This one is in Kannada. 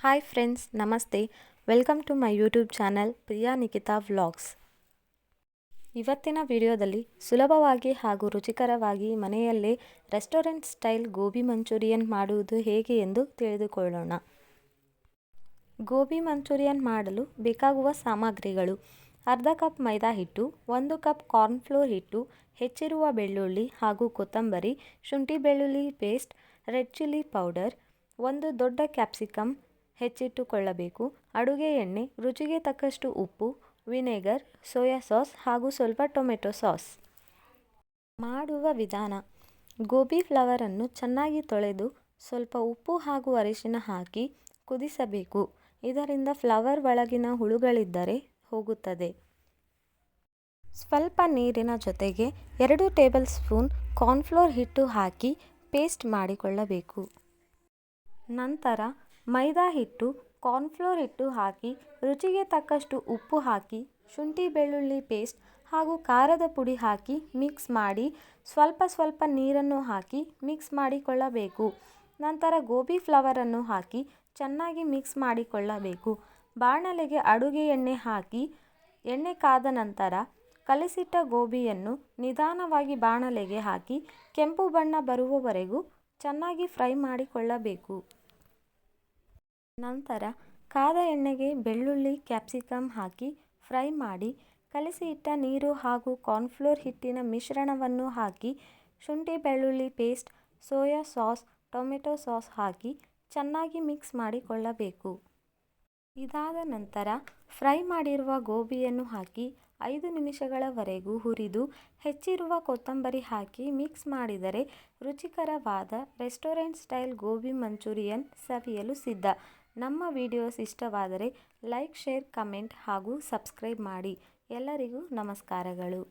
ಹಾಯ್ ಫ್ರೆಂಡ್ಸ್, ನಮಸ್ತೆ. Welcome to my YouTube channel Priya Nikita vlogs. ಇವತ್ತಿನ ವಿಡಿಯೋದಲ್ಲಿ ಸುಲಭವಾಗಿ ಹಾಗೂ ರುಚಿಕರವಾಗಿ ಮನೆಯಲ್ಲೇ ರೆಸ್ಟೋರೆಂಟ್ ಸ್ಟೈಲ್ ಗೋಬಿ ಮಂಚೂರಿಯನ್ ಮಾಡುವುದು ಹೇಗೆ ಎಂದು ತಿಳಿದುಕೊಳ್ಳೋಣ. ಗೋಬಿ ಮಂಚೂರಿಯನ್ ಮಾಡಲು ಬೇಕಾಗುವ ಸಾಮಗ್ರಿಗಳು: ಅರ್ಧ ಕಪ್ ಮೈದಾ ಹಿಟ್ಟು, 1 ಕಪ್ ಕಾರ್ನ್ಫ್ಲೋರ್ ಹಿಟ್ಟು, ಹೆಚ್ಚಿರುವ ಬೆಳ್ಳುಳ್ಳಿ ಹಾಗೂ ಕೊತ್ತಂಬರಿ, ಶುಂಠಿ ಬೆಳ್ಳುಳ್ಳಿ ಪೇಸ್ಟ್, ರೆಡ್ ಚಿಲ್ಲಿ ಪೌಡರ್, 1 ದೊಡ್ಡ ಕ್ಯಾಪ್ಸಿಕಮ್ ಹೆಚ್ಚಿಟ್ಟುಕೊಳ್ಳಬೇಕು, ಅಡುಗೆ ಎಣ್ಣೆ, ರುಚಿಗೆ ತಕ್ಕಷ್ಟು ಉಪ್ಪು, ವಿನೆಗರ್, ಸೋಯಾ ಸಾಸ್ ಹಾಗೂ ಸ್ವಲ್ಪ ಟೊಮೆಟೊ ಸಾಸ್. ಮಾಡುವ ವಿಧಾನ: ಗೋಬಿ ಫ್ಲವರನ್ನು ಚೆನ್ನಾಗಿ ತೊಳೆದು ಸ್ವಲ್ಪ ಉಪ್ಪು ಹಾಗೂ ಅರಿಶಿನ ಹಾಕಿ ಕುದಿಸಬೇಕು. ಇದರಿಂದ ಫ್ಲವರ್ ಒಳಗಿನ ಹುಳುಗಳಿದ್ದರೆ ಹೋಗುತ್ತದೆ. ಸ್ವಲ್ಪ ನೀರಿನ ಜೊತೆಗೆ 2 ಟೇಬಲ್ ಸ್ಪೂನ್ ಕಾರ್ನ್ಫ್ಲೋರ್ ಹಿಟ್ಟು ಹಾಕಿ ಪೇಸ್ಟ್ ಮಾಡಿಕೊಳ್ಳಬೇಕು. ನಂತರ ಮೈದಾ ಹಿಟ್ಟು, ಕಾರ್ನ್ಫ್ಲೋರ್ ಹಿಟ್ಟು ಹಾಕಿ ರುಚಿಗೆ ತಕ್ಕಷ್ಟು ಉಪ್ಪು ಹಾಕಿ ಶುಂಠಿ ಬೆಳ್ಳುಳ್ಳಿ ಪೇಸ್ಟ್ ಹಾಗೂ ಖಾರದ ಪುಡಿ ಹಾಕಿ ಮಿಕ್ಸ್ ಮಾಡಿ ಸ್ವಲ್ಪ ನೀರನ್ನು ಹಾಕಿ ಮಿಕ್ಸ್ ಮಾಡಿಕೊಳ್ಳಬೇಕು. ನಂತರ ಗೋಬಿ ಫ್ಲವರನ್ನು ಹಾಕಿ ಚೆನ್ನಾಗಿ ಮಿಕ್ಸ್ ಮಾಡಿಕೊಳ್ಳಬೇಕು. ಬಾಣಲೆಗೆ ಅಡುಗೆ ಎಣ್ಣೆ ಹಾಕಿ ಎಣ್ಣೆ ಕಾದ ನಂತರ ಕಲಸಿಟ್ಟ ಗೋಬಿಯನ್ನು ನಿಧಾನವಾಗಿ ಬಾಣಲೆಗೆ ಹಾಕಿ ಕೆಂಪು ಬಣ್ಣ ಬರುವವರೆಗೂ ಚೆನ್ನಾಗಿ ಫ್ರೈ ಮಾಡಿಕೊಳ್ಳಬೇಕು. ನಂತರ ಕಾದ ಎಣ್ಣೆಗೆ ಬೆಳ್ಳುಳ್ಳಿ, ಕ್ಯಾಪ್ಸಿಕಮ್ ಹಾಕಿ ಫ್ರೈ ಮಾಡಿ ಕಲಸಿ ಇಟ್ಟ ನೀರು ಹಾಗೂ ಕಾರ್ನ್ಫ್ಲೋರ್ ಹಿಟ್ಟಿನ ಮಿಶ್ರಣವನ್ನು ಹಾಕಿ ಶುಂಠಿ ಬೆಳ್ಳುಳ್ಳಿ paste, soya sauce, tomato sauce ಹಾಕಿ ಚೆನ್ನಾಗಿ ಮಿಕ್ಸ್ ಮಾಡಿಕೊಳ್ಳಬೇಕು. ಇದಾದ ನಂತರ ಫ್ರೈ ಮಾಡಿರುವ ಗೋಬಿಯನ್ನು ಹಾಕಿ 5 ನಿಮಿಷಗಳವರೆಗೂ ಹುರಿದು ಹೆಚ್ಚಿರುವ ಕೊತ್ತಂಬರಿ ಹಾಕಿ ಮಿಕ್ಸ್ ಮಾಡಿದರೆ ರುಚಿಕರವಾದ ರೆಸ್ಟೋರೆಂಟ್ ಸ್ಟೈಲ್ ಗೋಬಿ ಮಂಚೂರಿಯನ್ ಸವಿಯಲು ಸಿದ್ಧ. ನಮ್ಮ ವಿಡಿಯೋಸ್ ಇಷ್ಟವಾದರೆ ಲೈಕ್, ಶೇರ್, ಕಮೆಂಟ್ ಹಾಗೂ ಸಬ್ಸ್ಕ್ರೈಬ್ ಮಾಡಿ. ಎಲ್ಲರಿಗೂ ನಮಸ್ಕಾರಗಳು.